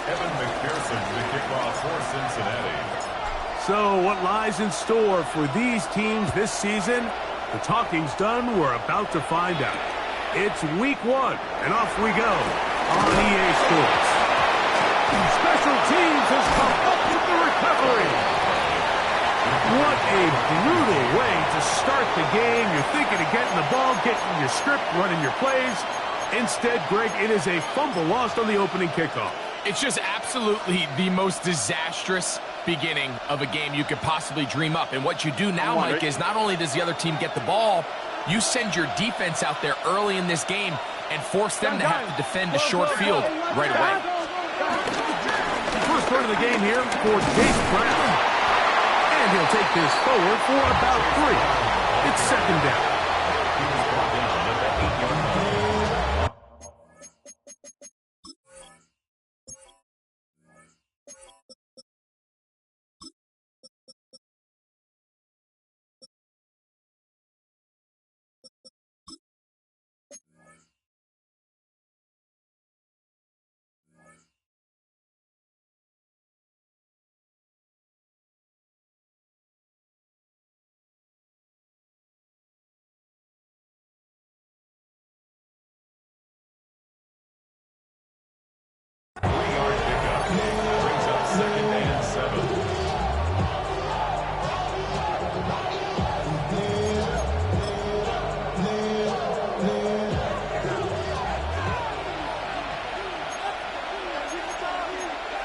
Evan McPherson, the kickoff for Cincinnati. So what lies in store for these teams this season? The talking's done. We're about to find out. It's week 1, and off we go on EA Sports. Special teams has come up with the recovery. What a brutal way to start the game. You're thinking of getting the ball, getting your script, running your plays. Instead, Greg, it is a fumble lost on the opening kickoff. It's just absolutely the most disastrous beginning of a game you could possibly dream up. And what you do now, Mike, is not only does the other team get the ball, you send your defense out there early in this game and force them to have to defend a short field right away. First run of the game here for Chase Brown. And he'll take this forward for about 3. It's second down.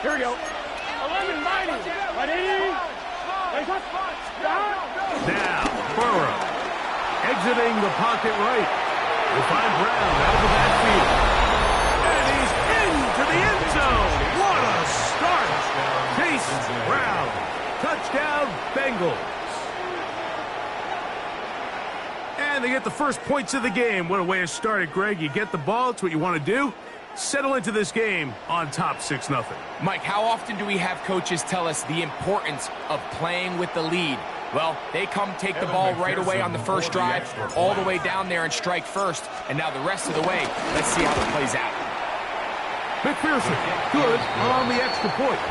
Here we go. 11 mighty. Now, Burrow exiting the pocket right. We'll find Brown out of the backfield. And he's into the end zone. What a start. Chase Brown. Touchdown, Bengals. And they get the first points of the game. What a way to start it, Greg. You get the ball. It's what you want to do. Settle into this game on top 6-0. Mike, how often do we have coaches tell us the importance of playing with the lead? Well, they come take the ball right away on the first drive, all the way down there and strike first. And now the rest of the way, let's see how it plays out. McPherson, good on the extra point.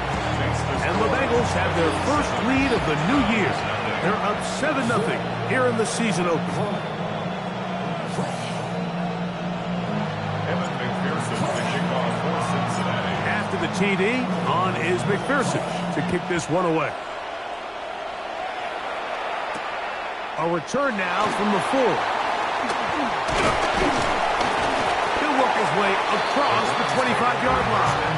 And the Bengals have their first lead of the new year. They're up 7-0 here in the season opener. Evan McPherson, the kickoff for Cincinnati. After the TD, on is McPherson to kick this one away. A return now from the 4. He'll work his way across the 25-yard line.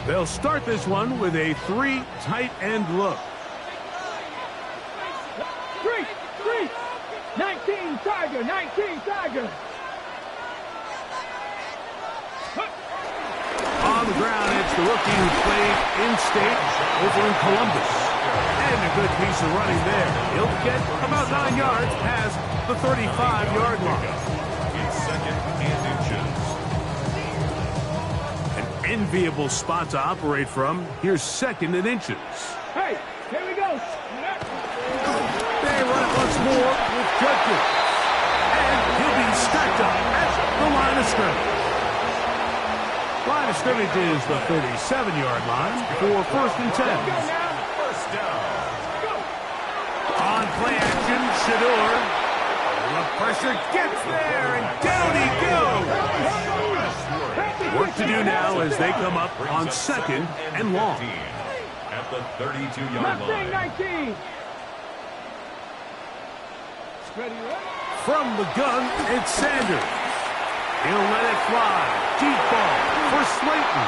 They'll start this one with a 3 tight end look. 3, 19 Tiger, 19 Tiger. On the ground, it's the rookie who played in-state over in Columbus. And a good piece of running there. He'll get about 9 yards past the 35-yard line. It's second and inches. An enviable spot to operate from. Here's second and inches. Hey, here we go. They run it once more with Judkins. And he'll be stacked up at the line of scrimmage. Line of scrimmage is the 37-yard line for first and 10. First down. On play action, Shador. The pressure gets there, and down he goes. Work to do now as they come up on second and long. At the 32-yard line. 19. From the gun, it's Sanders. He'll let it fly. Deep ball for Slayton.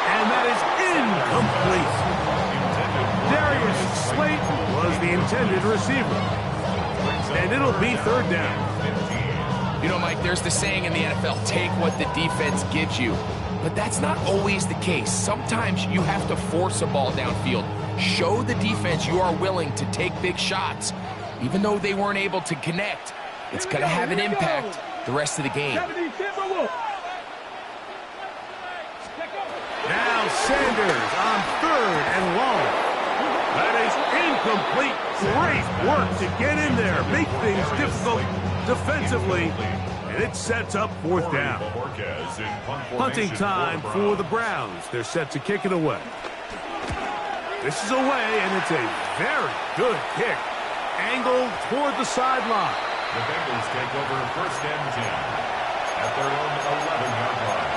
And that is incomplete. Darius Slayton was the intended receiver. And it'll be third down. You know, Mike, there's the saying in the NFL, take what the defense gives you. But that's not always the case. Sometimes you have to force a ball downfield. Show the defense you are willing to take big shots. Even though they weren't able to connect, it's going to have an impact the rest of the game. Now Sanders on third and long. That is incomplete. Great work to get in there, make things difficult defensively, and it sets up fourth down. Punting time for the Browns. They're set to kick it away. This is away, and it's a very good kick. Angled toward the sideline. The Bengals take over first and 10 at their own 11-yard line.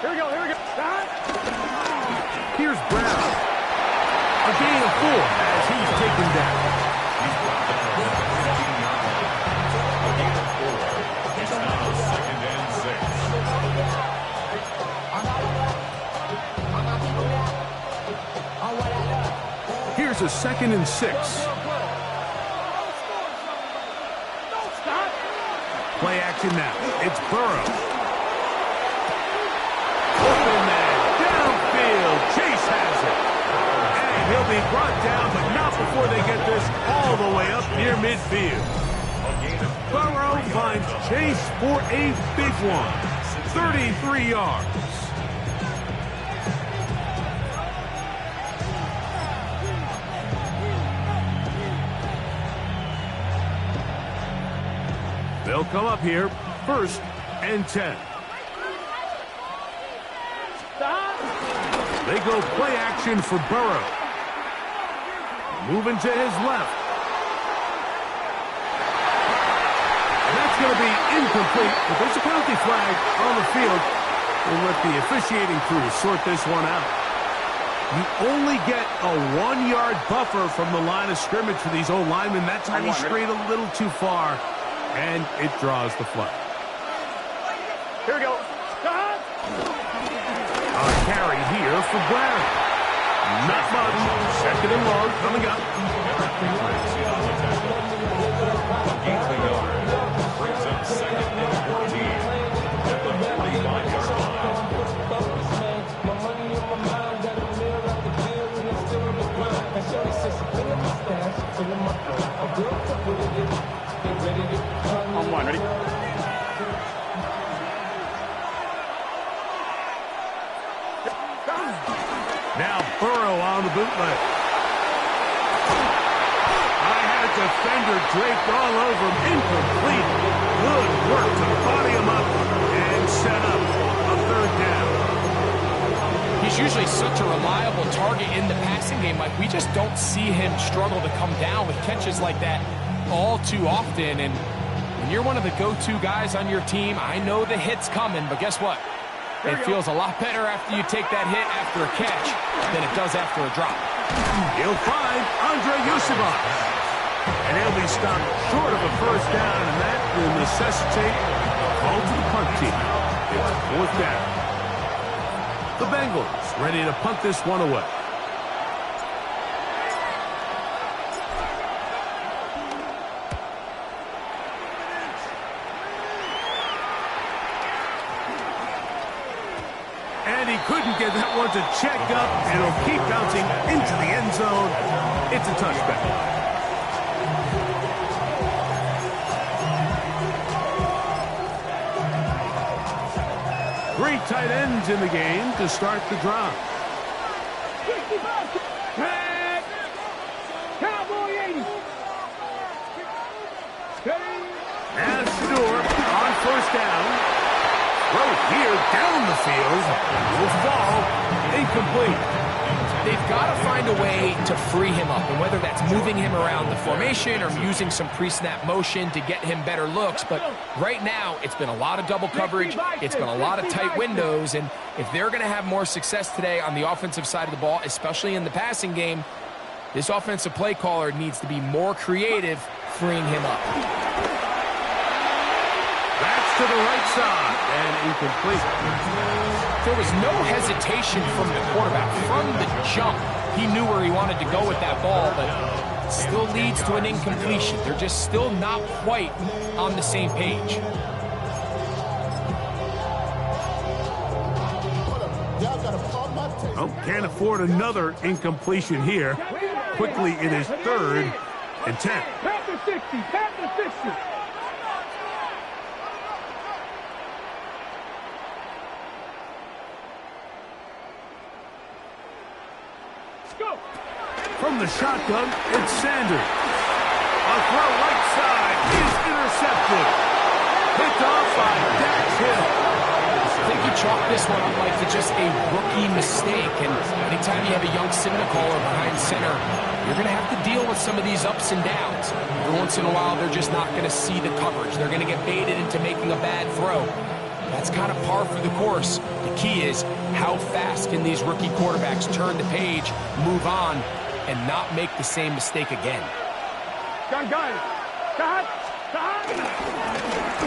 Here we go, here we go. Stop. Here's Brown. A gain of 4 as he's taken down. He's brought down at the 15-yard line. A gain of 4. It's now second and 6. Here's a second and 6. Play action now. It's Burrow. Open man. Downfield. Chase has it. And he'll be brought down, but not before they get this all the way up near midfield. Burrow finds Chase for a big one. 33 yards. They'll come up here, first and 10. They go play action for Burrow. Moving to his left. And that's going to be incomplete, but there's a penalty flag on the field. We'll let the officiating crew sort this one out. You only get a 1-yard buffer from the line of scrimmage for these old linemen. That's how you strayed a little too far. And it draws the flag. Here we go. Stop. A carry here for Brown. Not much. Second and long coming up. A gain of a yard. Brings up second and 14 at the 45-yard On one, ready? Now Burrow on the bootleg. I had a defender draped all over him. Incomplete. Good work to body him up and set up a third down. He's usually such a reliable target in the passing game. Like, we just don't see him struggle to come down with catches like that all too often. And when you're one of the go-to guys on your team, I know the hit's coming, but guess what? It feels a lot better after you take that hit after a catch than it does after a drop. He'll find Andre Yusufov. And he'll be stopped short of a first down, and that will necessitate a call to the punt team. It's fourth down. The Bengals ready to punt this one away. And he couldn't get that one to check up, and it'll keep bouncing into the end zone. It's a touchback. Three tight ends in the game to start the drive. Tag. Cowboy 80. Steady. And Stewart on first down. Throw here down the field. Will fall. Incomplete. They've got to find a way to free him up, and whether that's moving him around the formation or using some pre-snap motion to get him better looks. But right now, it's been a lot of double coverage. It's been a lot of tight windows, and if they're going to have more success today on the offensive side of the ball, especially in the passing game, this offensive play caller needs to be more creative freeing him up. That's to the right side, and incomplete. There was no hesitation from the quarterback. From the jump, he knew where he wanted to go with that ball, but it still leads to an incompletion. They're just still not quite on the same page. Oh, can't afford another incompletion here. quickly in his 3rd and 10. Panther 60, Panther 60. Go. From the shotgun, it's Sanders. A throw right side is intercepted. Picked off by Dax Hill. I think you chalk this one up like to just a rookie mistake, and anytime you have a young signal caller behind center, you're going to have to deal with some of these ups and downs. Every once in a while, they're just not going to see the coverage. They're going to get baited into making a bad throw. That's kind of par for the course. The key is how fast can these rookie quarterbacks turn the page, move on, and not make the same mistake again. Gun. Cut.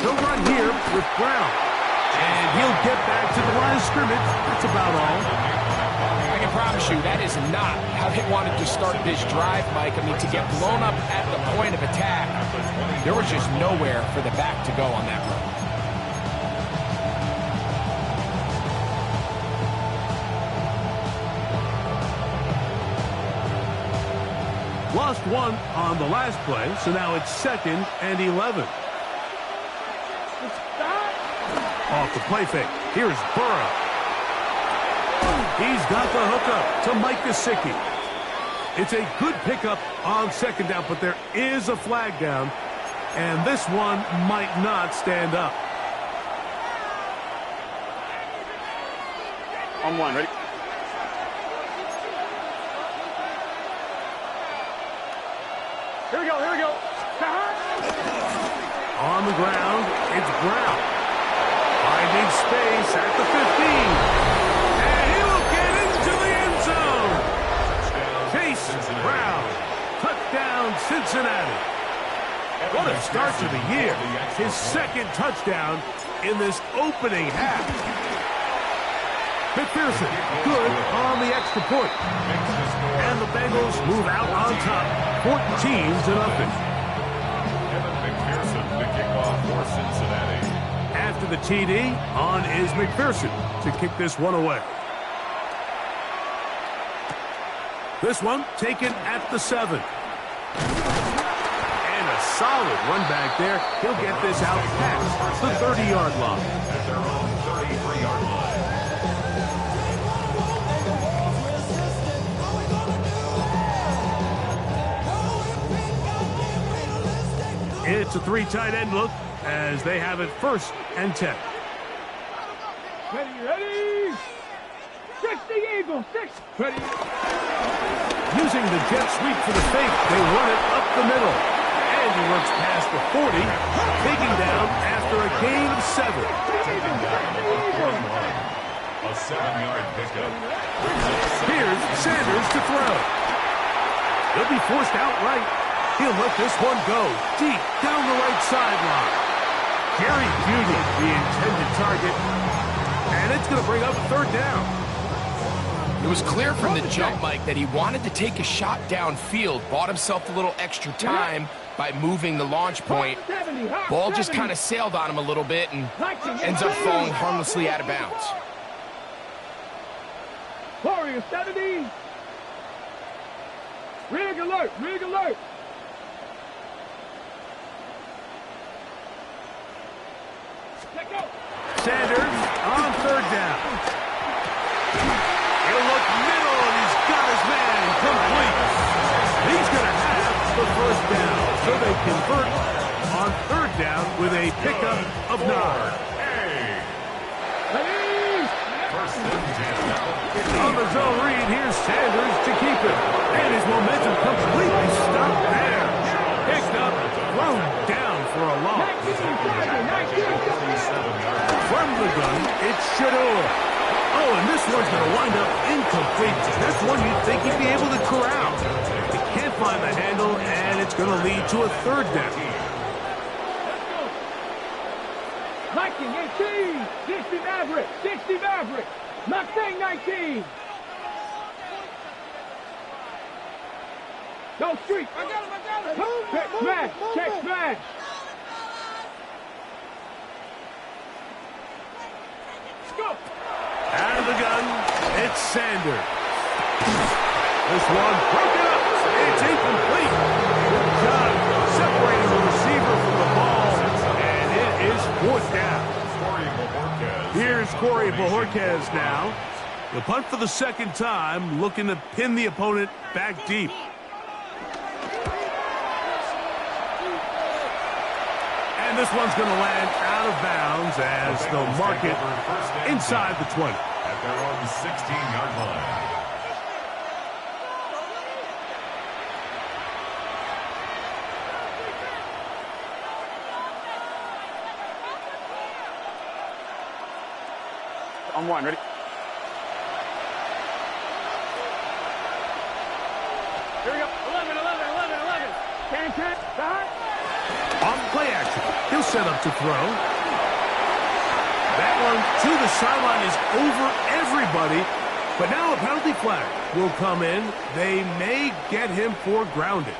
He'll run here with Brown. And he'll get back to the line of scrimmage. That's about all. I can promise you that is not how they wanted to start this drive, Mike. I mean, to get blown up at the point of attack, there was just nowhere for the back to go on that run. Lost one on the last play, so now it's 2nd and 11. Off the play fake. Here's Burrow. He's got the hookup to Mike Gesicki. It's a good pickup on 2nd down, but there is a flag down, and this one might not stand up. On one, ready? Here we go. On the ground, it's Brown. Finding space at the 15. And he will get into the end zone. Chase Brown. Touchdown, Cincinnati. What a start to the year. His 2nd touchdown in this opening half. McPherson, good on the extra point. And the Bengals move out on top, 14-0. Evan McPherson, the kickoff for Cincinnati. After the TD, on is McPherson to kick this one away. This one taken at the 7. And a solid run back there. He'll get this out past the 30-yard line. At their own 33-yard line. It's a 3 tight end look as they have it 1st and 10. Ready? 60 Eagles, 6. Ready? Using the jet sweep for the fake, they run it up the middle. And he works past the 40, taking down after a gain of 7. A 7-yard pickup. Here's Sanders to throw. He'll be forced outright. He'll let this one go deep down the right sideline. Jerry Jeudy, the intended target, and it's going to bring up 3rd down. It was clear from the jump, Mike, that he wanted to take a shot downfield, bought himself a little extra time by moving the launch point. Ball just kind of sailed on him a little bit and ends up falling harmlessly out of bounds. Warrior 70. Rig alert. Sanders on 3rd down. He'll look middle, and he's got his man complete. He's going to have the 1st down, so they convert on 3rd down with a pickup of 9. First and 10. On the zone read, here's Sanders to keep it. And his momentum completely stopped there. Picked up, thrown down for a loss. From the gun, it's Shador. Oh, and this one's going to wind up incomplete. That's one you'd think he'd be able to corral. He can't find the handle, and it's going to lead to a 3rd down. Viking 18. 60 Maverick. Mustang 19. Go street. I got him. Check smash. Go. Out of the gun, it's Sanders. This one broken up. It's incomplete. Good job separating the receiver from the ball, and it is fourth down. Here's Corey Bojorquez now. The punt for the second time, looking to pin the opponent back deep. And this one's going to land out of bounds as they'll mark it inside the 20. At their own 16-yard line. On one, ready? Here we go. 11, 11, 11, 11. 10, 10. Start. On play action, he'll set up to throw. That one to the sideline is over everybody, but now a penalty flag will come in. They may get him for grounding.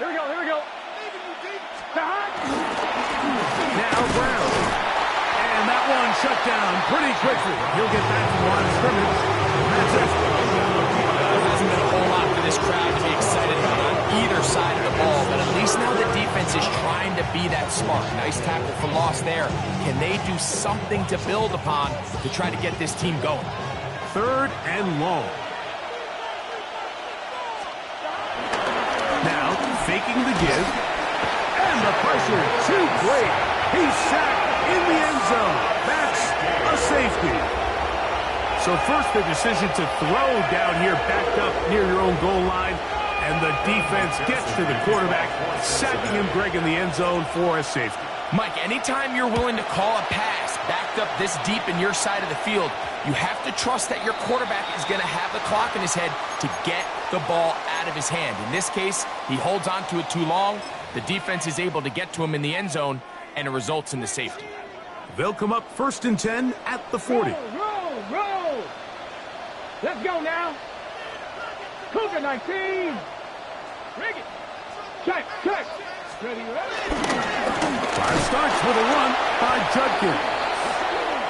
Here we go, here we go. Now Brown. And that one shut down pretty quickly. He'll get back to the line of scrimmage. That's it. There hasn't been a whole lot for this crowd to be excited about on either side of the ball, but at least now the defense is trying to be that smart. Nice tackle for loss there. Can they do something to build upon to try to get this team going? Third and long. Now, faking the give. And the pressure, too great. He's sacked in the end zone. That's a safety. So first the decision to throw down here backed up near your own goal line. And the defense gets to the quarterback, sacking him, Greg, in the end zone for a safety. Mike, anytime you're willing to call a pass backed up this deep in your side of the field, you have to trust that your quarterback is going to have the clock in his head to get the ball out of his hand. In this case, he holds on to it too long. The defense is able to get to him in the end zone, and it results in the safety. They'll come up 1st and 10 at the 40. Roll. Let's go now. Cougar 19. Bring it. Check. Ready. Drive starts with a run by Judkins.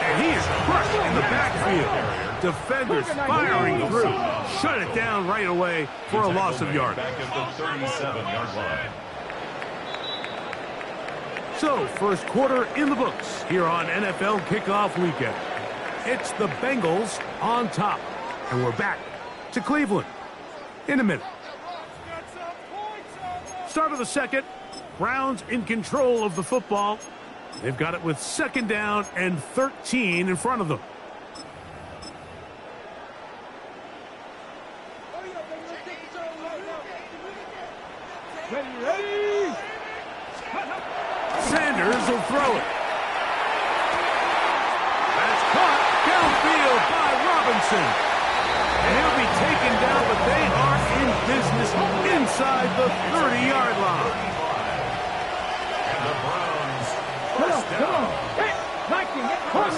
And he is crushed in the backfield. Defenders firing through. Shut it down right away for a loss of yard. Back at the 37-yard line. So, first quarter in the books here on NFL Kickoff Weekend. It's the Bengals on top. And we're back to Cleveland in a minute. Start of the second. Browns in control of the football. They've got it with 2nd down and 13 in front of them. Ready. Sanders will throw it. That's caught downfield by Robinson. And he'll be taken down, but they are in business inside the 30-yard line. And the Browns first Come on. down. Hey, 19. Cut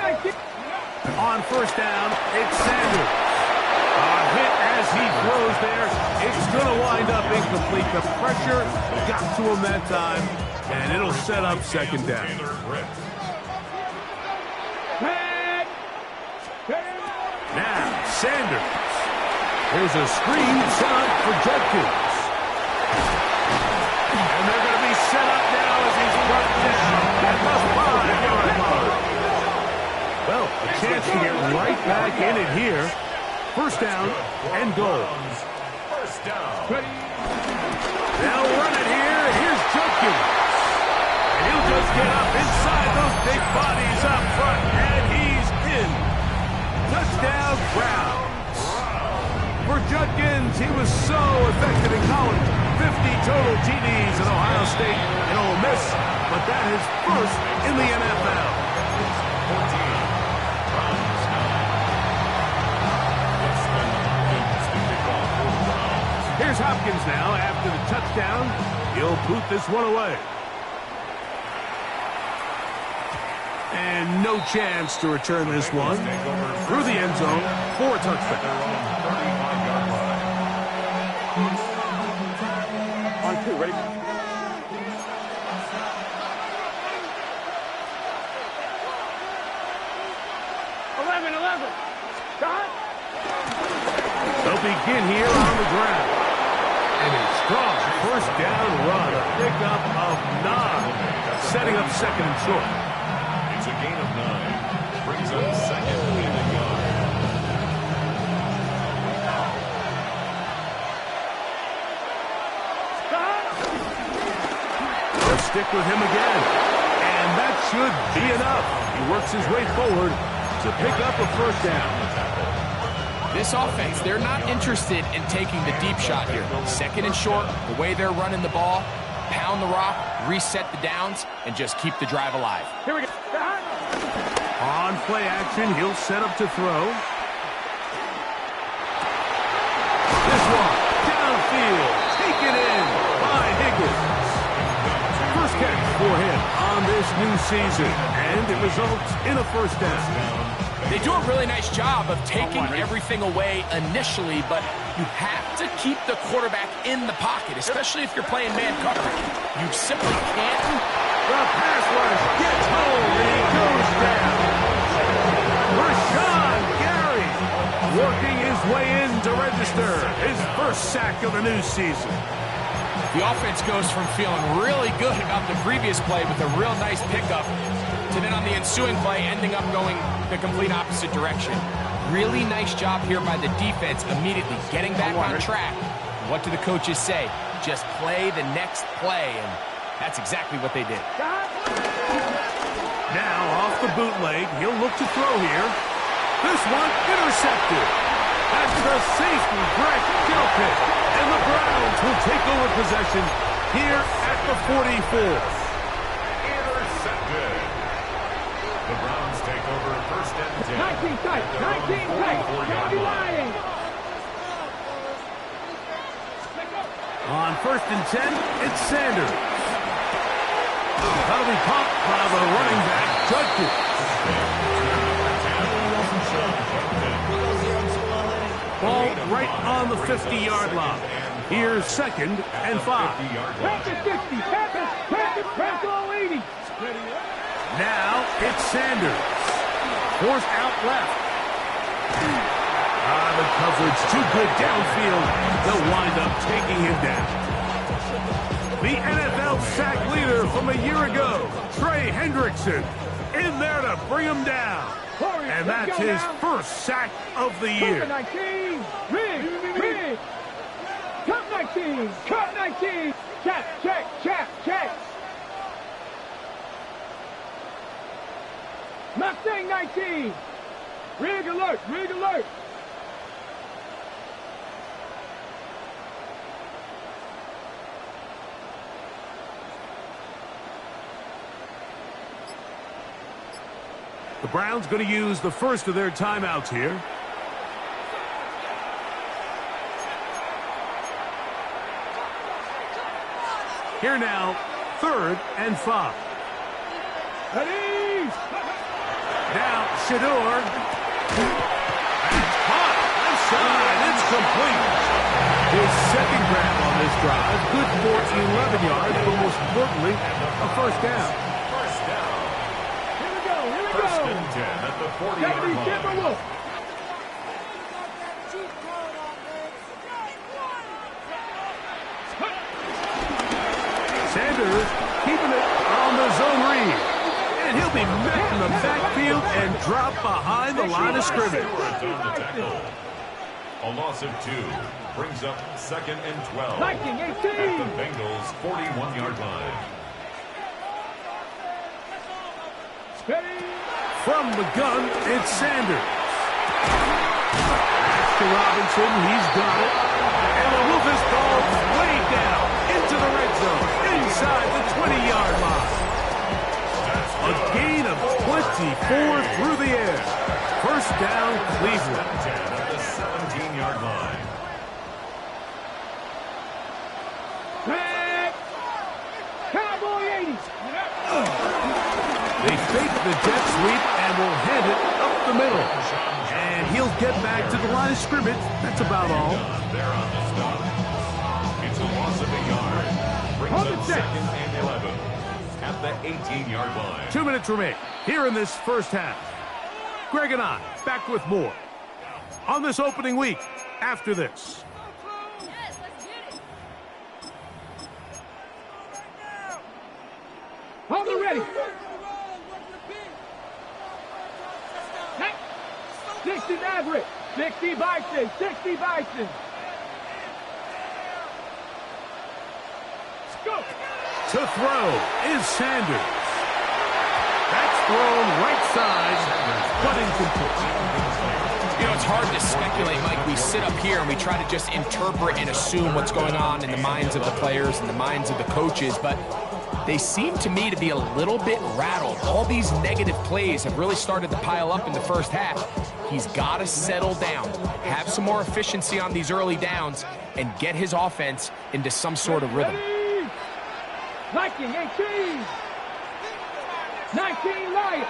19. On first down, it's Sanders. A hit as he throws there. It's going to wind up incomplete. The pressure got to him that time, and it'll set up 2nd down. Taylor Britt. Now, Sanders. Here's a screen set up for Judkins. And they're going to be set up now as he's brought down at the 5-yard line. Well, a chance to get right back in it here. First down and goal. First down. They'll run it here. Here's Judkins. And he'll just get up inside those big bodies up front. And he's in. Touchdown, Browns. For Judkins, he was so effective in college. 50 total TDs at Ohio State and Ole Miss. But that is first in the NFL. 14. Browns now Hopkins now after the touchdown. He'll boot this one away. And no chance to return this one. Through the end zone for a touchback. On 2, ready? They'll begin here on the ground. And a strong first down run. A pickup of 9. Setting up second and short. It's a gain of 9. Brings up second and a yard. They'll stick with him again. And that should be enough. He works his way forward to pick up a first down. This offense, they're not interested in taking the deep shot here. Second and short, the way they're running the ball, pound the rock, reset the downs, and just keep the drive alive. Here we go. On play action, he'll set up to throw. This one, downfield, taken in by Higgins. First catch for him on this new season, and it results in a first down. They do a really nice job of taking everything away initially, but you have to keep the quarterback in the pocket, especially if you're playing man coverage. You simply can't. The pass rush gets home, and he goes down. Rashawn Gary working his way in to register his first sack of the new season. The offense goes from feeling really good about the previous play with a real nice pickup to then on the ensuing play ending up going the complete opposite direction. Really nice job here by the defense immediately getting back on track. What do the coaches say? Just play the next play, and that's exactly what they did. Now off the bootleg, he'll look to throw here. This one intercepted. That's the safety, Greg Delpit. And the Browns will take over possession here at the 44. Intercepted. The Browns take over first and 10. 19 tight, 19 tight. Can't be lying. On first and 10, it's Sanders. That'll be caught by the running back, Judkins. Ball right on the 50-yard line. Here's second and 5. Pass it 60, pass all 80. Now it's Sanders. Forced out left. The coverage too good downfield. They'll wind up taking him down. The NFL sack leader from a year ago, Trey Hendrickson, in there to bring him down. And that's his first sack of the year. 19, rig. Cut 19, cut 19. Check. Mustang 19. Rig alert. The Browns going to use the first of their timeouts here. Here now, third and 5. Ready? Now, Shador. Hot, left side, it's complete. His second grab on this drive, good for 11 yards, but most importantly, a first down. Here we go. First and 10 at the 40-yard Deputy line. Timberwolf. Sanders keeping it on the zone read. And he'll be met in the backfield and drop behind the line of scrimmage. Stewart on the tackle. A loss of 2 brings up second and 12 Viking at 18. the Bengals' 41-yard line. Ready? From the gun, it's Sanders. Pass to Robinson, he's got it. And will move this ball way down into the red zone, inside the 20-yard line. A gain of 24 through the air. First down, Cleveland. 10 at the 17-yard line. fake the jet sweep and will hand it up the middle. And he'll get back to the line of scrimmage. That's about all. They're on the stop. It's a loss of a yard. Brings up 2nd and 11 at the 18-yard line. 2 minutes remain here in this first half. Greg and I back with more on this opening week after this. Hold it ready. 60 Maverick. 60 Bison. 60 Bison. Go. To throw is Sanders. That's thrown right side, but incomplete. You know, it's hard to speculate, Mike. We sit up here and we try to just interpret and assume what's going on in the minds of the players and the minds of the coaches, but they seem to me to be a little bit rattled. All these negative plays have really started to pile up in the first half. He's got to settle down, have some more efficiency on these early downs, and get his offense into some sort of rhythm. 19, 18. 19, Lions.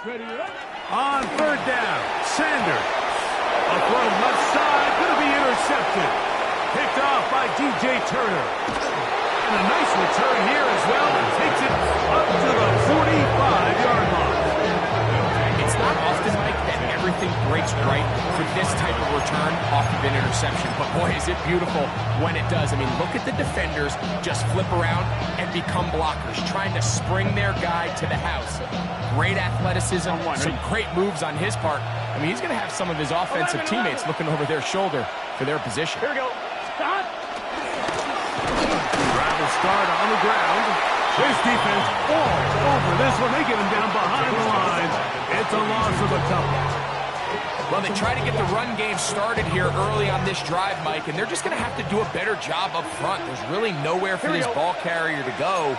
Ready up. On third down, Sanders. A throw left side, going to be intercepted. Picked off by DJ Turner. And a nice return here as well, and takes it up to the 45-yard line. It's not often, Mike, that everything breaks right for this type of return off of an interception. But boy, is it beautiful when it does. I mean, look at the defenders just flip around and become blockers, trying to spring their guy to the house. Great athleticism, some great moves on his part. I mean, he's going to have some of his offensive teammates looking over their shoulder for their position. Here we go. Stop. Drive will start on the ground. His defense falls over this one. They get him down behind the line. It's a loss of a couple. Well, they try to get the run game started here early on this drive, Mike, and they're just going to have to do a better job up front. There's really nowhere for this ball carrier to go.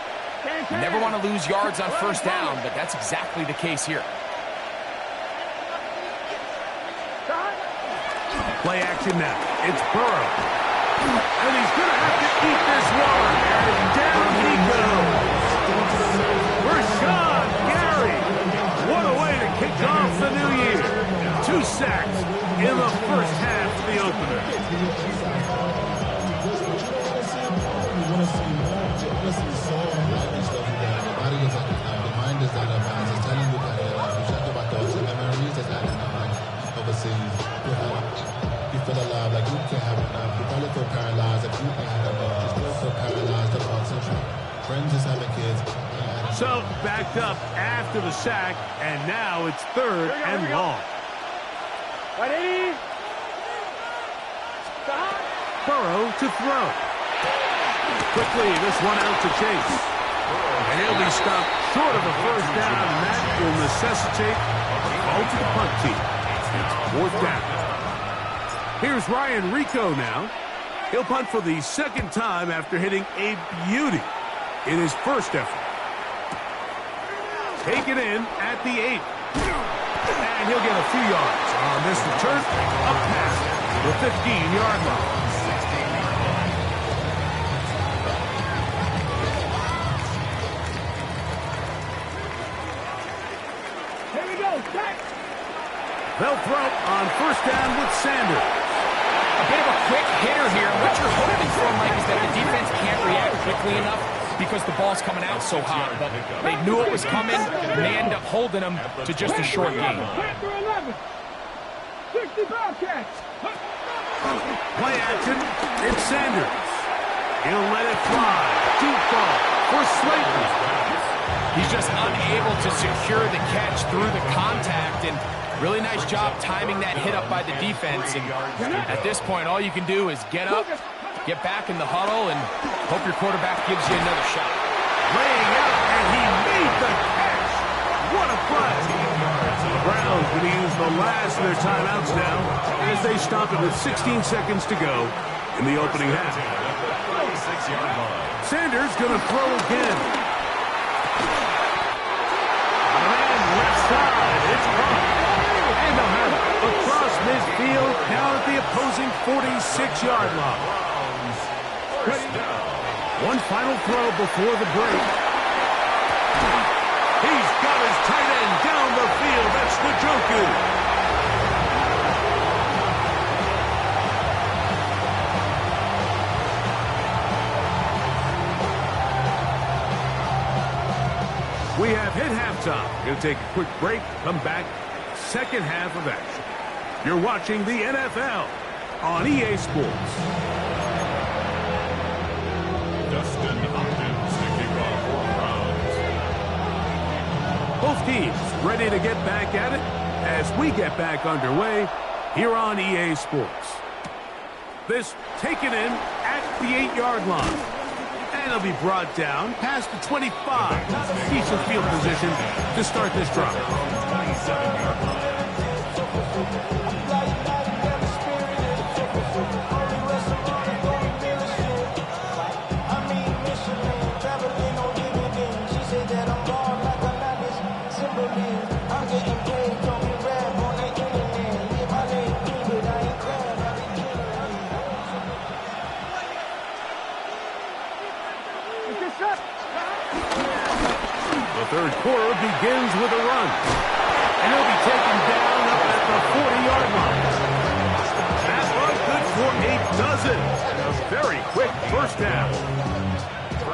You never want to lose yards on first down, but that's exactly the case here. Play action now. It's Burrow. And he's going to have to eat this one. And down he goes. Rashawn Gary. What a way to kick off the new year. 2 sacks in the first half of the opener. So backed up after the sack, and now it's third and long. Ready? Stop. Burrow to throw. Quickly, this one out to Chase. And he'll be stopped short of a first down, and that will necessitate a call to the punt team. It's 4th down. Here's Ryan Rico now. He'll punt for the 2nd time after hitting a beauty in his first effort. Taken in at the 8. And he'll get a few yards on this return up past the 15-yard line. Here we go. Back. They'll throw on first down with Sanders. A bit of a quick hitter here. What you're hoping for, Mike, is that the defense can't react quickly enough because the ball's coming out so hot. But they knew it was coming, and they end up holding them to just a short gain. Panther 11. 60 Bobcats. Play action. It's Sanders. He'll let it fly. Deep ball for Slayton. He's just unable to secure the catch through the contact, and really nice job timing that hit up by the defense. And at this point, all you can do is get up, get back in the huddle, and hope your quarterback gives you another shot. Laying out, and he made the catch. What a play. The Browns going to use the last of their timeouts now as they stop it with 16 seconds to go in the opening half. Sanders going to throw again. And left side, it's caught. And they'll have it across midfield, down at the opposing 46-yard line. One final throw before the break. He's got his tight end down the field. That's Njoku. We have hit halftime. Going to take a quick break, come back, second half of action. You're watching the NFL on EA Sports. Dustin Hopkins to kick off for Browns. Both teams ready to get back at it as we get back underway here on EA Sports. This taken in at the 8-yard line. And it'll be brought down past the 25. Decent field position to start this drive. 27-yard line. The third quarter begins with a run. And he'll be taken down up at the 40-yard line. That run good for 8 dozen. A very quick first down.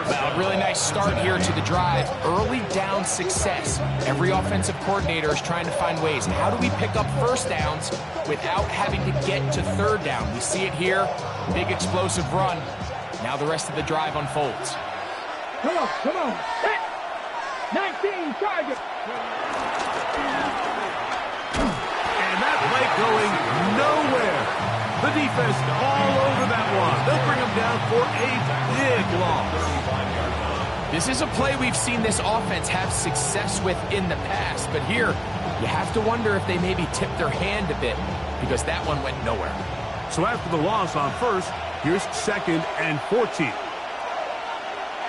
Well, a really nice start here to the drive. Early down success. Every offensive coordinator is trying to find ways. How do we pick up first downs without having to get to third down? We see it here. Big explosive run. Now the rest of the drive unfolds. Come on, come on. 19 target. And that play going nowhere. The defense all over that one. They'll bring him down for a big loss. This is a play we've seen this offense have success with in the past, but here you have to wonder if they maybe tipped their hand a bit because that one went nowhere. So after the loss on first, here's 2nd and 14.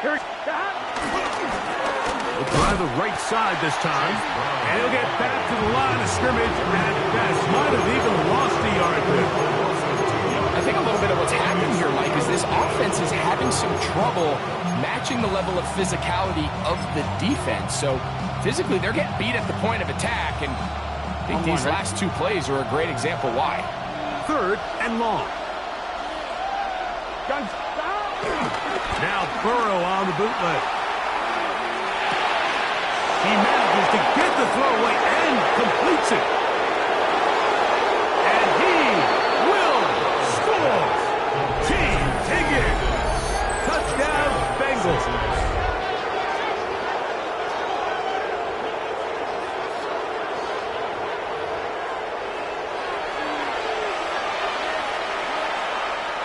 Here, We'll try the right side this time. And he'll get back to the line of scrimmage at best. Might have even lost a yard there. I think a little bit of what's happened here, Mike, is this offense is having some trouble matching the level of physicality of the defense. So physically, they're getting beat at the point of attack. And I think these last 2 plays are a great example why. 3rd and long. Now Burrow on the bootleg. He manages to get the throw away and completes it. And he will score. Team Higgins. Touchdown, Bengals.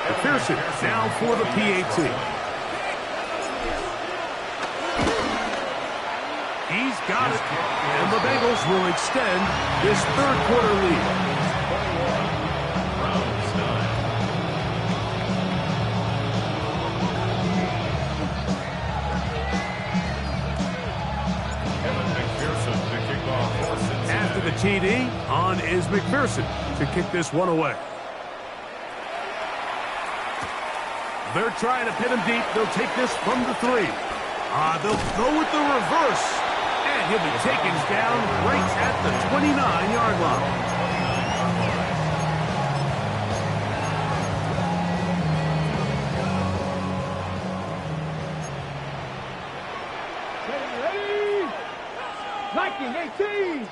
McPherson now for the PAT. He's got it, and the Bengals will extend this 3rd quarter lead. Browns 9. Kevin McPherson to kick off for Cincinnati. After the TD, on is McPherson to kick this one away. They're trying to pin him deep. They'll take this from the 3. They'll go with the reverse. And he'll be taken down right at the 29-yard line. Ready? 19-18.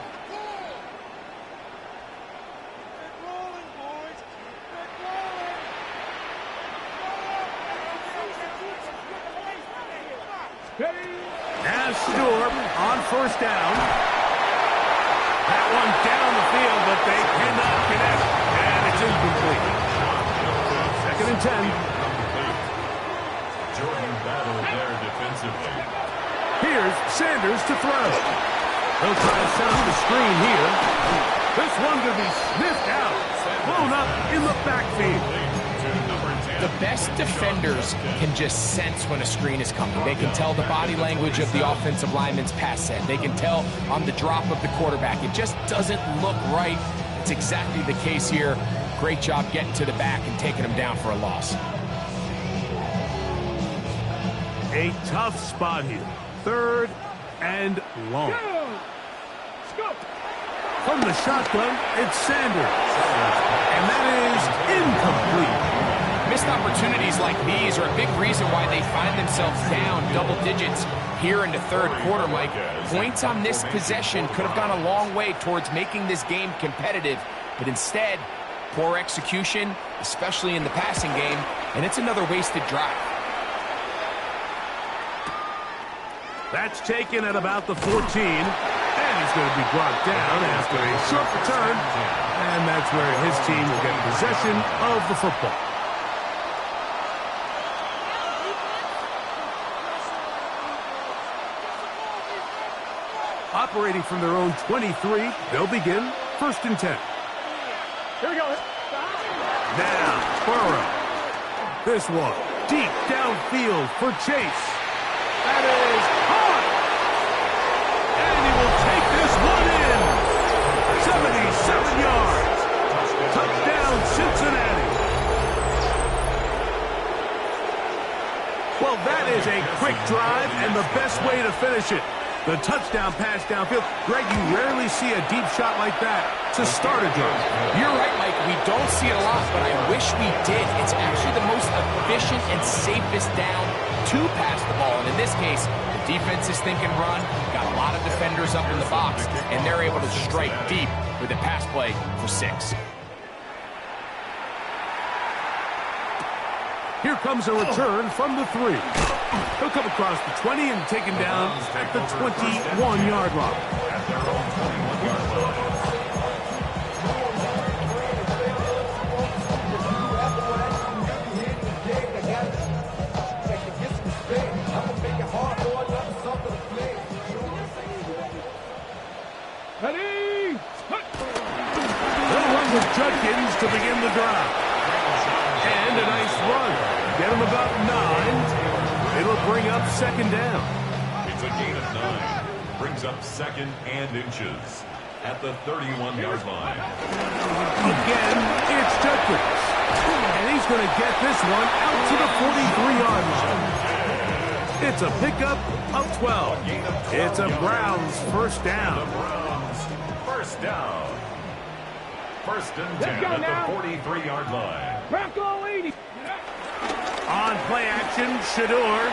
Now Stewart on first down. That one down the field, but they cannot connect. And it's incomplete. 2nd and 10. Jordan battled there defensively. Here's Sanders to throw. They'll try to set up the screen here. This one could be sniffed out. Blown up in the backfield. The best defenders can just sense when a screen is coming. They can tell the body language of the offensive lineman's pass set. They can tell on the drop of the quarterback. It just doesn't look right. It's exactly the case here. Great job getting to the back and taking him down for a loss. A tough spot here. 3rd and long. From the shotgun, it's Sanders. And that is incomplete. Missed opportunities like these are a big reason why they find themselves down double digits here in the 3rd quarter, Mike. Points on this possession could have gone a long way towards making this game competitive, but instead, poor execution, especially in the passing game, and it's another wasted drive. That's taken at about the 14, and he's going to be brought down after a short return, and that's where his team will get possession of the football. Operating from their own 23, they'll begin 1st and 10. Here we go. Now, Burrow. This one, deep downfield for Chase. That is hot. And he will take this one in. 77 yards. Touchdown, Cincinnati. Well, that is a quick drive and the best way to finish it. The touchdown pass downfield. Greg, you rarely see a deep shot like that to start a drive. You're right, Mike. We don't see it a lot, but I wish we did. It's actually the most efficient and safest down to pass the ball. And in this case, the defense is thinking run, got a lot of defenders up in the box, and they're able to strike deep with a pass play for 6. Here comes a return from the 3. He'll come across the 20 and taken down at the 21-yard line. Ready? They'll run with Judkins to begin the drive. And a nice run. Get him about 9. It'll bring up 2nd down. It's a gain of 9. Brings up 2nd and inches at the 31-yard line. Again, it's Judkins. And he's going to get this one out to the 43-yard line. It's a pickup of 12. It's a Browns 1st down. The Browns 1st down. 1st and 10 at the 43-yard line. Bronco 80. On play action, Shador.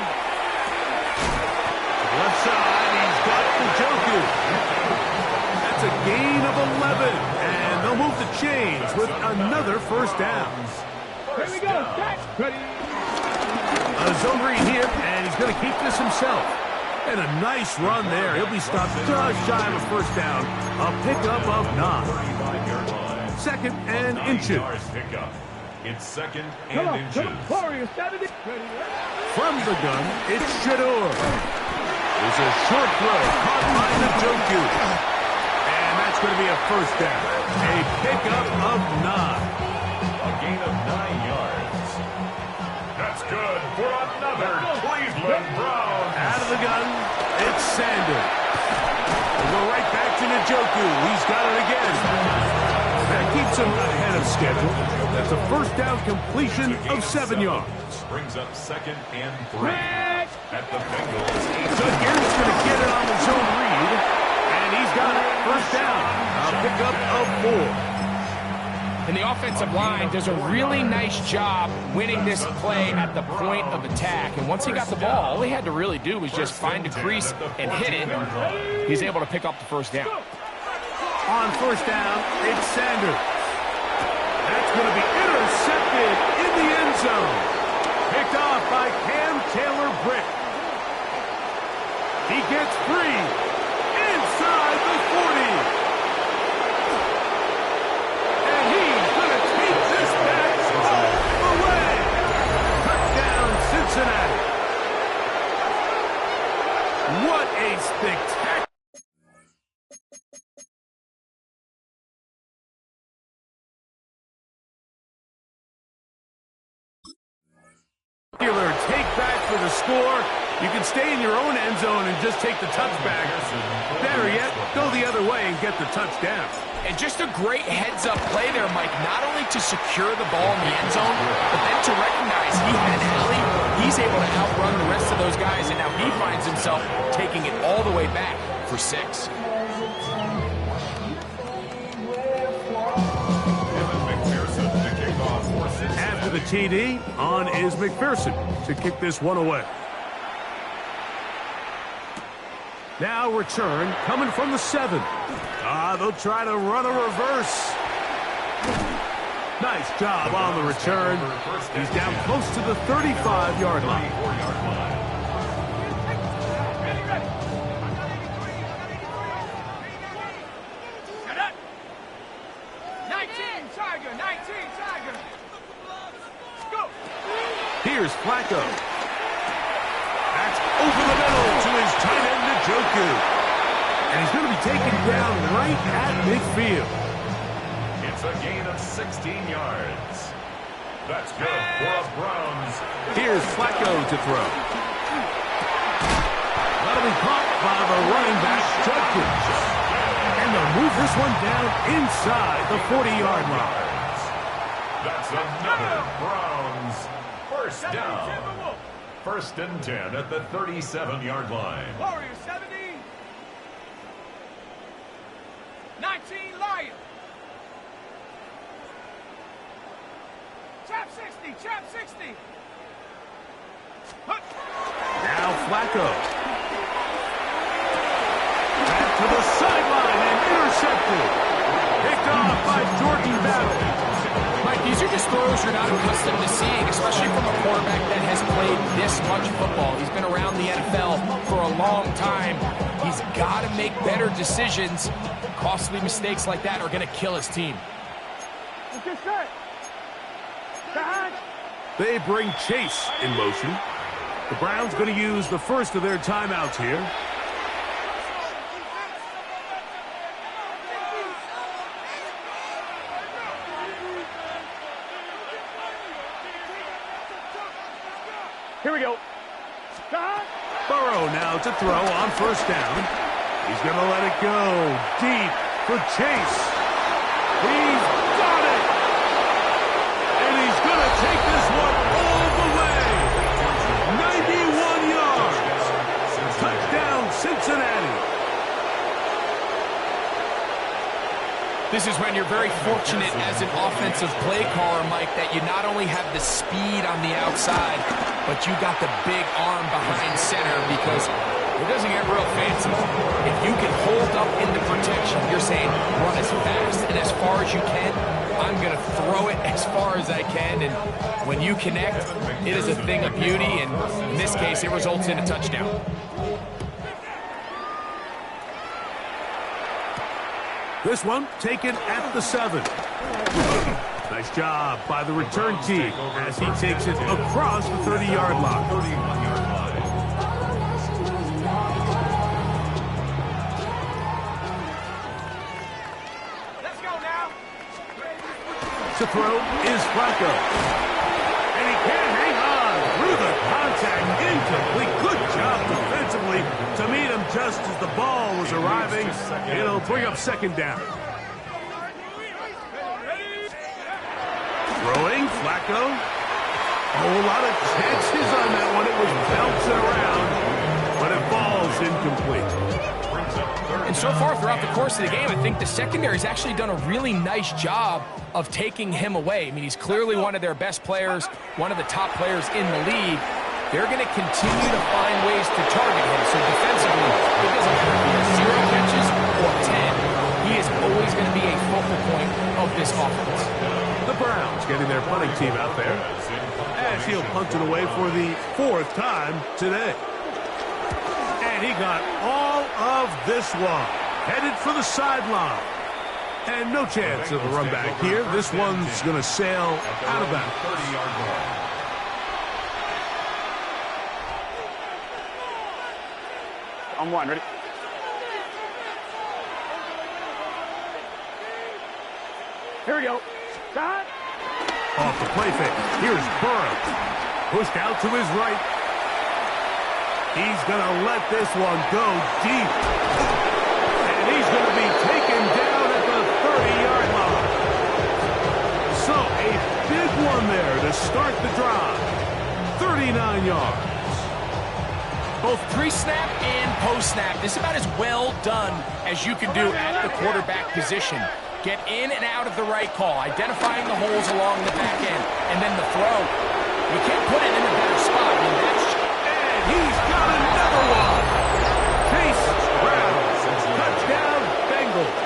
Left side, he's got Njoku. That's a gain of 11. And they'll move the chains with another 1st down. Here we go. Ready? A zone read here, and he's going to keep this himself. And a nice run there. He'll be stopped just shy of a 1st down. A pickup of 9. 35-yard line. 2nd and inches. Pickup. It's 2nd and inches. From the gun, it's Shador. It's a short throw caught by Njoku. And that's going to be a 1st down. A pickup of 9. A gain of 9 yards. That's good for another Cleveland Browns. Out of the gun, it's Sanders. We'll go right back to Njoku. He's got it again. That keeps him ahead of schedule. That's a 1st down completion of 7 yards. Brings up 2nd and 3 at the Bengals. So Garrett's going to get it on the zone read, and he's got it. 1st down. A pickup of 4. And the offensive line does a really nice job winning this play at the point of attack. And once he got the ball, all he had to really do was just find a crease and hit it. He's able to pick up the 1st down. On 1st down, it's Sanders. That's going to be intercepted in the end zone. Picked off by Cam Taylor-Britt. He gets free inside the 40. And he's going to take this back all the way. Touchdown, Cincinnati. What a spectacular take back for the score. You can stay in your own end zone and just take the touchback. Better yet, go the other way and get the touchdown. And just a great heads-up play there, Mike. Not only to secure the ball in the end zone, but then to recognize he had Ellie He's able to outrun the rest of those guys, and now he finds himself taking it all the way back for 6. After the TD, on is McPherson to kick this one away. Now return coming from the 7. They'll try to run a reverse. Nice job on the return. He's down close to the 35-yard line. Here's Flacco. That's over the middle to his tight end, Njoku. And he's going to be taken down right at midfield. It's a gain of 16 yards. That's good for a Browns. Here's Flacco to throw. That'll be caught by the running back, Judkins. And they'll move this one down inside the 40-yard line. That's another Browns first down. 1st and 10 at the 37-yard line. Warriors 70. 19 Lions. Chap 60, chap 60. Now Flacco. Back to the sideline and intercepted. Picked off by Jordan Battle. Mike, these are just throws you're not accustomed to seeing, especially from a quarterback that has played this much football. He's been around the NFL for a long time. He's got to make better decisions. Costly mistakes like that are going to kill his team. They bring Chase in motion. The Browns going to use the first of their timeouts here. Here we go. Burrow now to throw on 1st down. He's going to let it go deep for Chase. He's got it. And he's going to take this one all the way. 91 yards. Touchdown, Cincinnati. This is when you're very fortunate as an offensive play caller, Mike, that you not only have the speed on the outside, but you got the big arm behind center, because it doesn't get real fancy. If you can hold up in the protection, you're saying run as fast and as far as you can. I'm going to throw it as far as I can, and when you connect, it is a thing of beauty, and in this case, it results in a touchdown. This one taken at the 7. Nice job by the return team as he takes it across the 30-yard line. 31-yard line. Let's go now. To throw is Flacco. And he can't hang on through the contact. Incomplete. Good job defensively to meet him just as the ball was arriving. It'll bring up 2nd down. Throwing, Flacco. A whole lot of chances on that one. It was bouncing around, but it falls incomplete. And so far throughout the course of the game, I think the secondary's actually done a really nice job of taking him away. I mean, he's clearly one of their best players, one of the top players in the league. They're going to continue to find ways to target him. So defensively, it doesn't matter if he has 0 catches or 10. He is always going to be a focal point of this offense. The Browns getting their punting team out there as he'll punt it away for the 4th time today. And he got all of this one. Headed for the sideline. And no chance of a run back here. This one's going to sail out of bounds. 30-yard line. On 1, ready? Here we go. Start. Off the play fake. Here's Burrow. Pushed out to his right. He's going to let this one go deep. And he's going to be taken down at the 30-yard line. So a big one there to start the drive. 39 yards. Both pre-snap and post-snap, this is about as well done as you can do at the quarterback position. Get in and out of the right call, identifying the holes along the back end, and then the throw. You can't put it in a better spot. I mean, and he's got another one. Chase Brown, touchdown Bengals.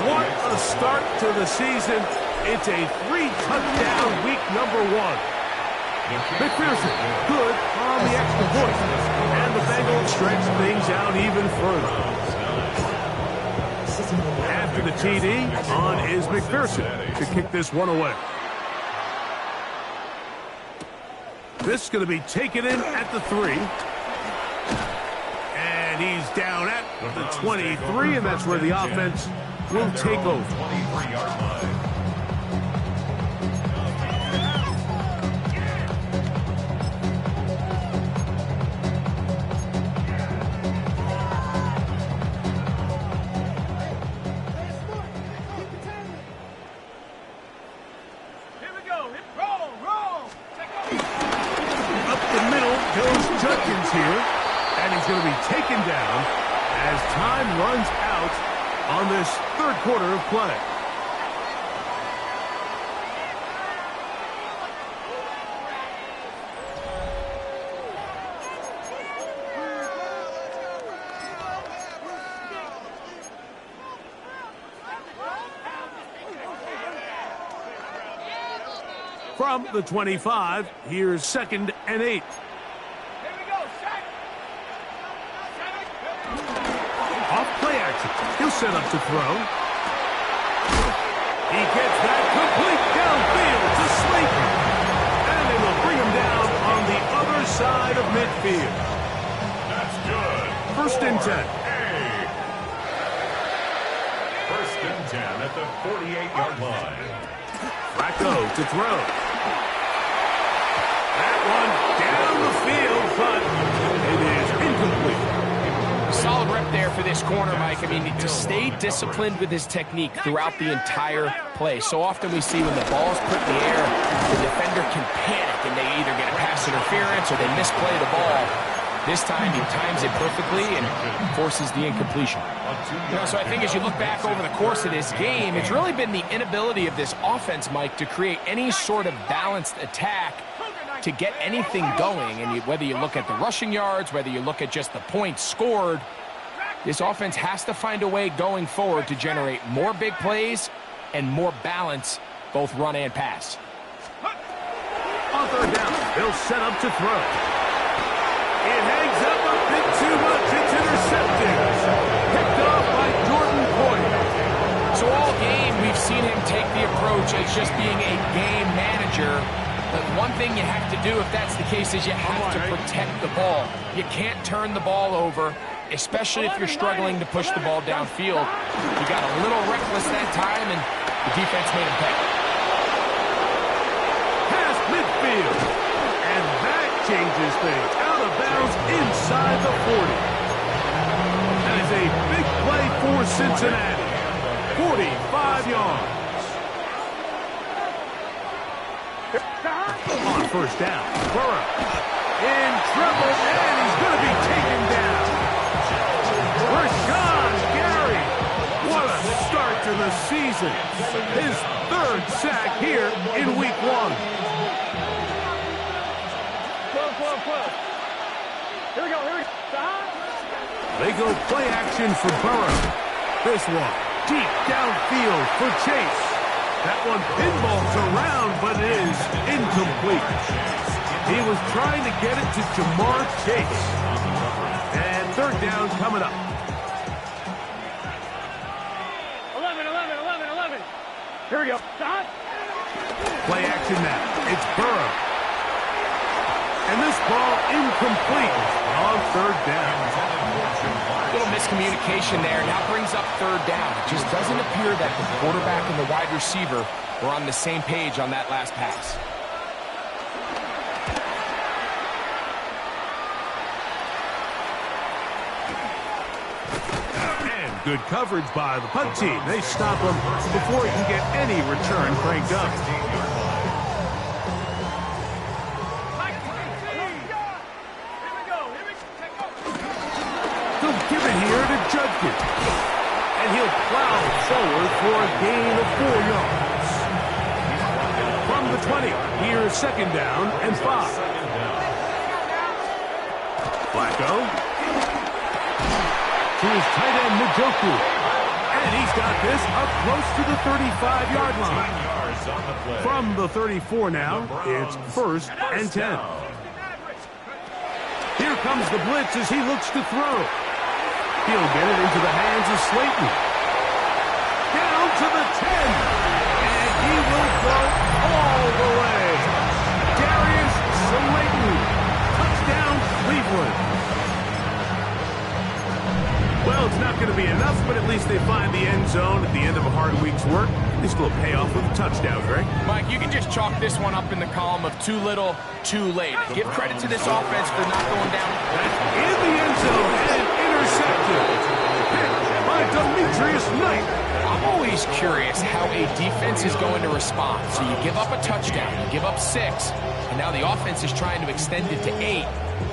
What a start to the season. It's a 3-touchdown week number 1. McPherson, good on the extra point. And the Bengals stretch things out even further. After the TD, on is McPherson to kick this one away. This is going to be taken in at the 3. And he's down at the 23, and that's where the offense will take over. 23-yard line. Here, and he's going to be taken down as time runs out on this third quarter of play. From the 25, here's 2nd and 8. He'll set up to throw. He gets that complete downfield to Slayton. And they will bring him down on the other side of midfield. That's good. 1st and 10. Hey. 1st and 10 at the 48-yard line. Flacco to throw. That one down the field, but it is incomplete. Solid rep there for this corner, Mike. I mean, to stay disciplined with his technique throughout the entire play. So often we see when the ball's put in the air, the defender can panic and they either get a pass interference or they misplay the ball. This time he times it perfectly and forces the incompletion. So I think as you look back over the course of this game, it's really been the inability of this offense, Mike, to create any sort of balanced attack to get anything going. And whether you look at the rushing yards, whether you look at just the points scored, this offense has to find a way going forward to generate more big plays and more balance, both run and pass. On 3rd down, they'll set up to throw. It hangs up a bit too much. It's intercepted. Picked off by Jordan Poyer. So all game, we've seen him take the approach as just being a game manager. But one thing you have to do if that's the case is you have to protect the ball. You can't turn the ball over, especially if you're struggling to push the ball downfield. He got a little reckless that time, and the defense made him pay. Past midfield. And that changes things. Out of bounds inside the 40. That is a big play for Cincinnati. 45 yards. On 1st down, Burrow in trouble, and he's going to be taken down. Rashawn Gary, what a start to the season. His 3rd sack here in week 1. Here we go. They go play action for Burrow. This one, deep downfield for Chase. That one pinballs around, but it is incomplete. He was trying to get it to Jamar Chase. And 3rd down coming up. 11. Here we go. Stop. Play action now. It's Burrow. And this ball incomplete on 3rd down. A little miscommunication there. Now brings up 3rd down. It just doesn't appear that the quarterback and the wide receiver were on the same page on that last pass. And good coverage by the punt team. They stop him before he can get any return cranked up. They'll give it here to Judkins. And he'll plow forward for a gain of 4 yards. From the 20, here's second down and 5. Flacco. To his tight end, Njoku. And he's got this up close to the 35-yard line. From the 34 now, it's first and 10. Here comes the blitz as he looks to throw. He'll get it into the hands of Slayton. Down to the 10. And he will go all the way. Darius Slayton. Touchdown, Cleveland. Well, it's not going to be enough, but at least they find the end zone at the end of a hard week's work. This will pay off with a touchdown, Greg. Mike, you can just chalk this one up in the column of too little, too late. Give credit to this offense for not going down. In the end zone and intercepted. Picked by Demetrius Knight. I'm always curious how a defense is going to respond. So you give up a touchdown, you give up 6, and now the offense is trying to extend it to 8.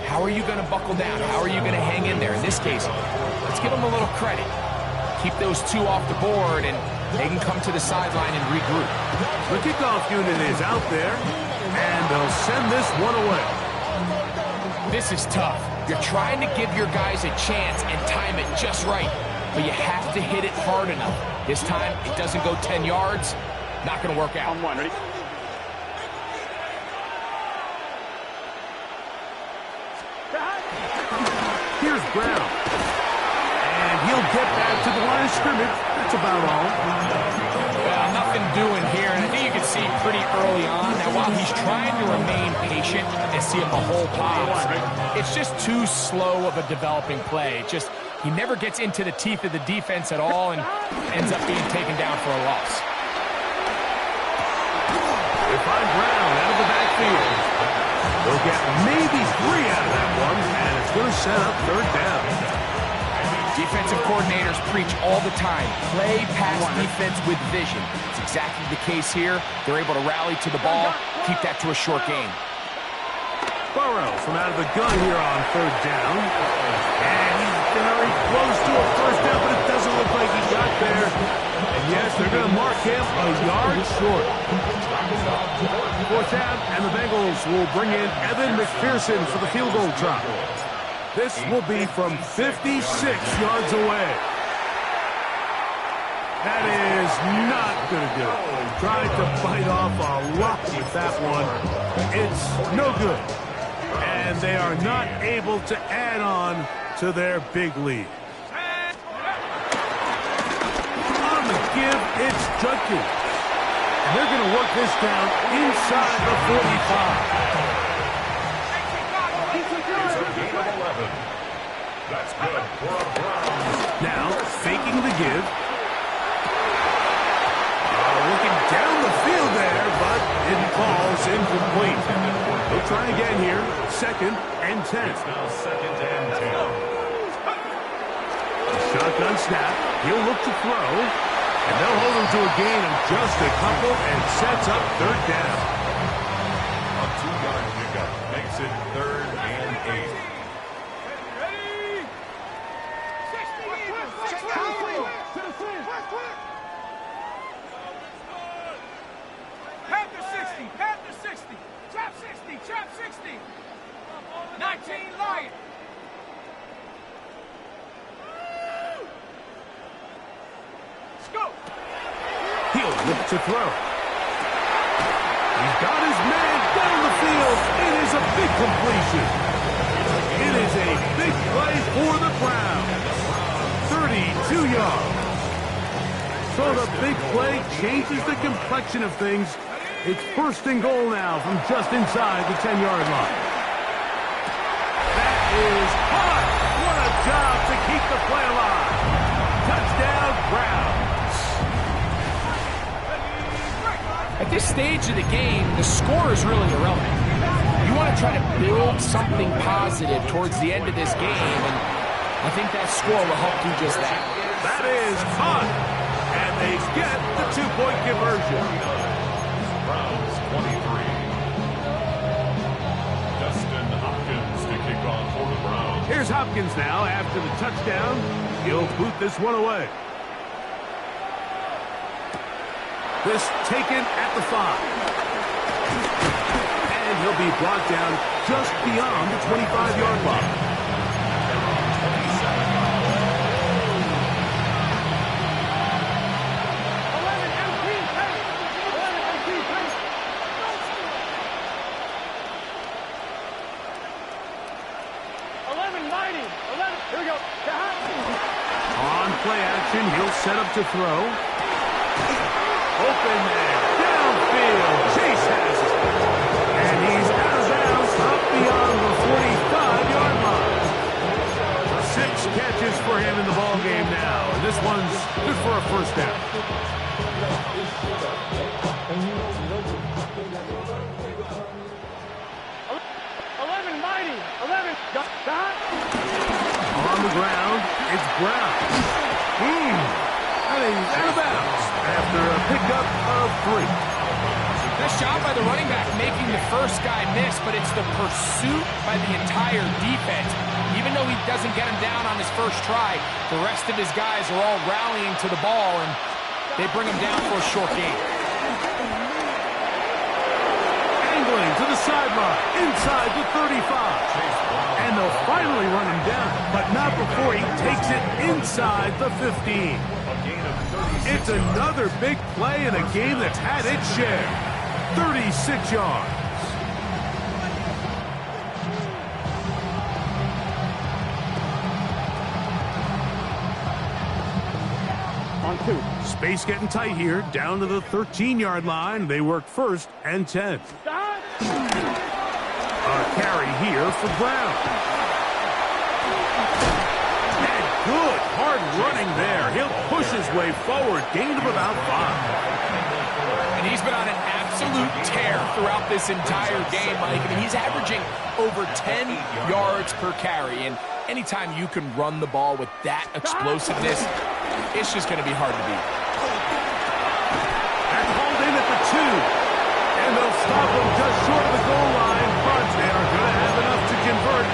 How are you going to buckle down? How are you going to hang in there? In this case, let's give them a little credit. Keep those 2 off the board, and they can come to the sideline and regroup. The kickoff unit is out there, and they'll send this one away. This is tough. You're trying to give your guys a chance and time it just right, but you have to hit it hard enough. This time, it doesn't go 10 yards. Not going to work out. On one, ready? Here's Brown. And he'll get back to the line of scrimmage. That's about all. Well, nothing doing here, and I think you can see pretty early on. Now, while he's trying to remain patient and see if the hole pops, it's just too slow of a developing play. He never gets into the teeth of the defense at all and ends up being taken down for a loss. They find Brown out of the backfield. They'll get maybe 3 out of that one, and it's going to set up third down. Defensive coordinators preach all the time, play pass defense with vision. It's exactly the case here. They're able to rally to the ball, keep that to a short game. Burrow from out of the gun here on third down. And he's very close to a first down, but it doesn't look like he got there. And yes, they're going to mark him a yard short. Fourth down, and the Bengals will bring in Evan McPherson for the field goal try. This will be from 56 yards away. That is not going to do it. Tried to bite off a lot with that one. It's no good. And they are not able to add on to their big lead. On the give, it's Judkins. And they're going to work this down inside the 45. It's a gain of 11. That's good for a Browns. Now, faking the give. Looking down the field there, but it falls incomplete. They'll try again here. Second and 10. It's now second and 10. Shotgun snap. He'll look to throw. And they'll hold him to a gain of just a couple and sets up third down. A 2-yard pickup makes it third and 8. Panther 60, Panther 60, trap 60, trap 60. 19 Lion. Let's go. He'll look to throw. He's got his man down the field. It is a big completion. It is a big play for the Browns. 32 yards. So the big play changes the complexion of things. It's first and goal now from just inside the 10-yard line. That is hot. What a job to keep the play alive. Touchdown, Browns. At this stage of the game, the score is really irrelevant. You want to try to build something positive towards the end of this game, and I think that score will help do just that. That is hot. And they get the 2-point conversion. Browns 23. Dustin Hopkins to kick off for the Browns. Here's Hopkins now after the touchdown. He'll boot this one away. This taken at the 5. And he'll be brought down just beyond the 25-yard line. On play action, he'll set up to throw. Open man, downfield, Chase has it. And he's out of bounds, up beyond the 45-yard line. 6 catches for him in the ball game now, and this one's good for a first down. On the ground, it's Brown. And he's out of bounds after a pickup of 3. Nice job by the running back making the first guy miss, but it's the pursuit by the entire defense. Even though he doesn't get him down on his first try, the rest of his guys are all rallying to the ball, and they bring him down for a short gain. Angling to the sideline, inside the 35. And they'll finally run him down, but not before he takes it inside the 15. It's another big play in a game that's had its share. 36 yards. On 2. Space getting tight here, down to the 13-yard line. They work 1st and 10. A carry here for Brown. And good, hard running there. He'll push his way forward, gain of about 5. And he's been on an absolute tear throughout this entire game, Mike. I mean, he's averaging over 10 yards per carry. And anytime you can run the ball with that explosiveness, it's just going to be hard to beat. And hauled in at the 2. And they'll stop him just short of the goal line, but they are going to have enough to convert.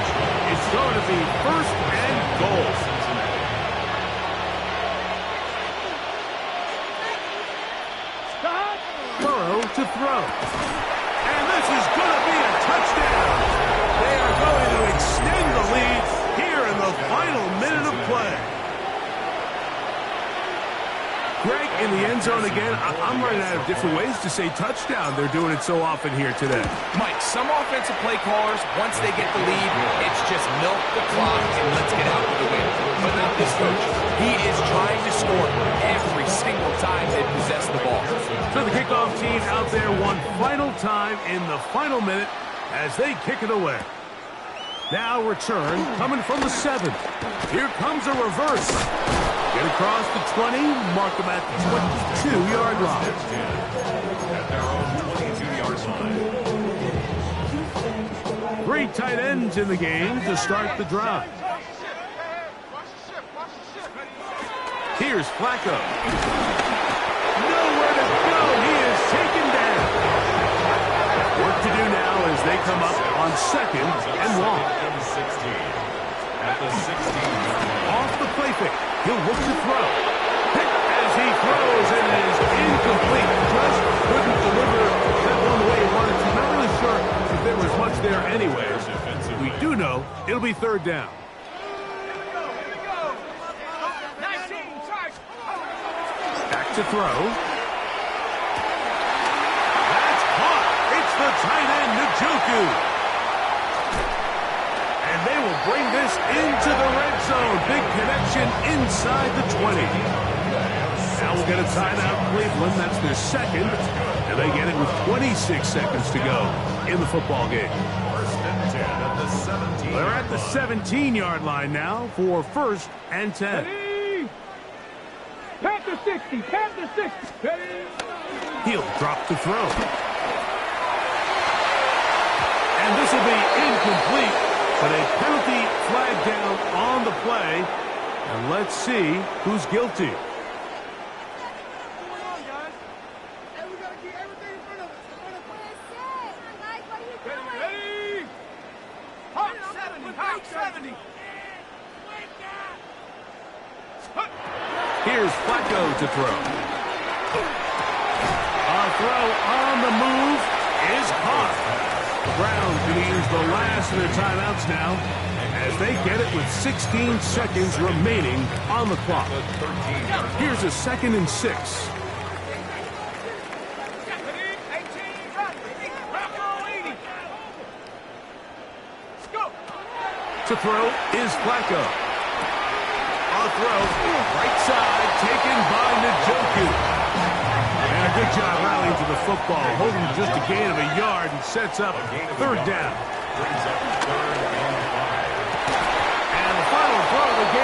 It's going to be 1st and goal. Burrow to throw. And this is going to be a touchdown. They are going to extend the lead here in the final minute of play. Greg, in the end zone again, I'm running out of different ways to say touchdown. They're doing it so often here today. Mike, some offensive play callers, once they get the lead, it's just milk the clock and let's get out with the win. But not this coach. He is trying to score every single time they possess the ball. So the kickoff team out there one final time in the final minute as they kick it away. Now return coming from the 7. Here comes a reverse. Get across the 20, mark them at the 22-yard line. At their own 22-yard line. 3 tight ends in the game to start the drive. Here's Flacco. Nowhere to go. He is taken down. Work to do now as they come up on 2nd and long. At the 16. Off the play fake. He'll look to throw. Hit as he throws, and it is incomplete. Just couldn't deliver that one the way he wanted to. Not really sure if there was much there anyways. We do know it'll be 3rd down. Back to throw. That's caught. It's the tight end, Njoku. And they will bring this into the red zone. Big connection inside the 20. Now we'll get a timeout, Cleveland. That's their 2nd. And they get it with 26 seconds to go in the football game. 1st and 10 at the 17. They're at the 17-yard line now for 1st and 10. Panther 60, Panther 60. He'll drop to throw. And this will be incomplete, but a penalty flag down on the play. And let's see who's guilty. Hawk 70, Hawk 70. Here's Flacco to throw. A throw on the move is caught. The Browns going to use the last of their timeouts now as they get it with 16 seconds remaining on the clock. Here's a 2nd and 6. To throw is Flacco. A throw, right side, taken by Njoku. And a good job rallying to the football, holding just a gain of a yard and sets up 3rd down. And the final throw of the game